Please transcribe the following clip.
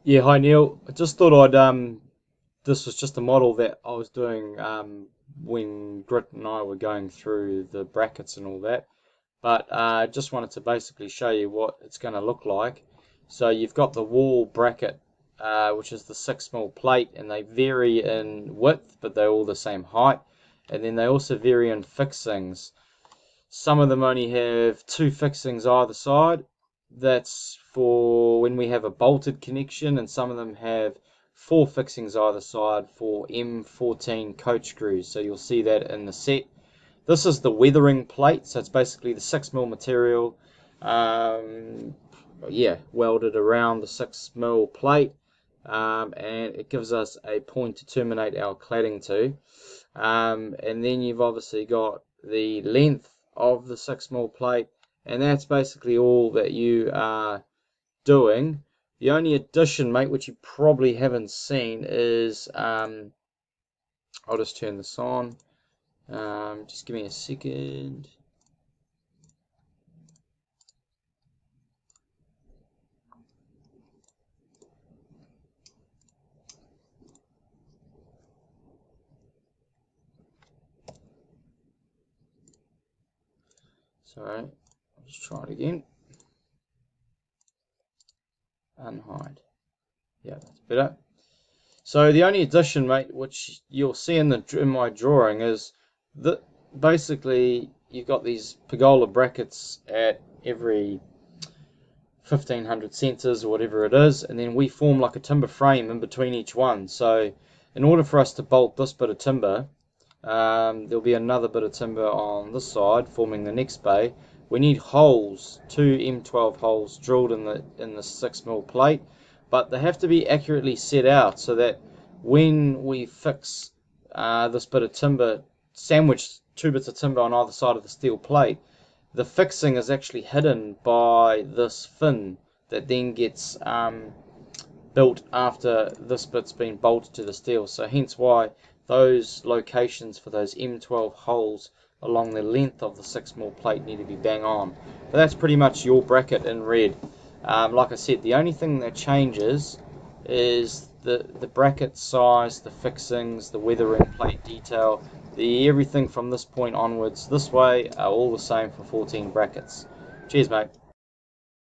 Yeah, hi Neil. I just thought I'd this was just a model that I was doing when Grit and I were going through the brackets and all that. But just wanted to basically show you what it's going to look like. So you've got the wall bracket, which is the 6 mil plate, and they vary in width, but they're all the same height. And then they also vary in fixings. Some of them only have two fixings either side. That's for when we have a bolted connection, and some of them have four fixings either side for M14 coach screws. So you'll see that in the set. This is the weathering plate, so it's basically the 6 mil material, um, yeah, welded around the 6 mil plate, and it gives us a point to terminate our cladding to. And then you've obviously got the length of the 6 mil plate, and that's basically all that you are doing. The only addition, mate, which you probably haven't seen is I'll just turn this on. Just give me a second. Sorry, let's try it again. Unhide. Yeah, that's better. So the only addition, mate, which you'll see in my drawing is that basically you've got these pergola brackets at every 1500 centers or whatever it is, and then we form like a timber frame in between each one. So in order for us to bolt this bit of timber, there'll be another bit of timber on this side forming the next bay. We need holes, two M12 holes drilled in the 6 mil plate, but they have to be accurately set out so that when we fix this bit of timber, sandwich two bits of timber on either side of the steel plate, the fixing is actually hidden by this fin that then gets built after this bit's been bolted to the steel. So hence why those locations for those M12 holes along the length of the 6 mil plate need to be bang on. But that's pretty much your bracket in red. Like I said, the only thing that changes is the bracket size, the fixings, the weathering plate detail, the everything from this point onwards this way are all the same for 14 brackets. Cheers, mate.